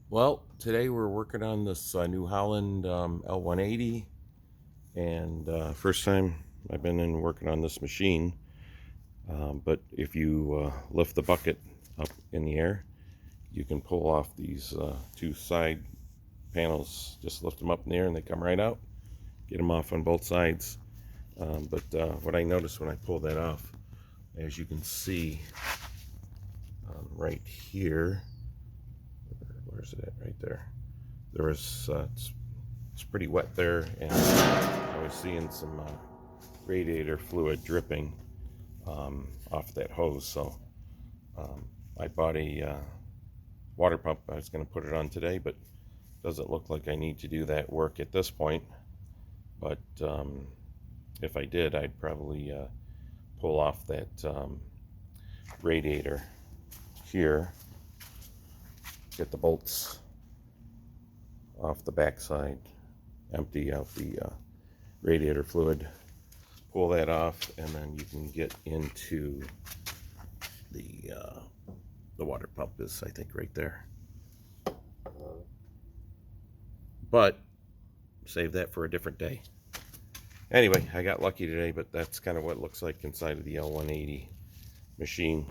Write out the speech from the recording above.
Well, today we're working on this new Holland L180, and first time I've been in working on this machine. But if you lift the bucket up in the air, you can pull off these two side panels. Just lift them up in the air and they come right out. Get them off on both sides. But what I noticed when I pulled that off, as you can see right here, where's it at? Right there. There was it's pretty wet there, and I was seeing some radiator fluid dripping off that hose. So I bought a water pump. I was going to put it on today, but doesn't look like I need to do that work at this point. But if I did, I'd probably pull off that radiator here, get the bolts off the backside, empty out the radiator fluid, pull that off, and then you can get into the water pump is, I think, right there. But save that for a different day. Anyway, I got lucky today, but that's kind of what it looks like inside of the L180 machine.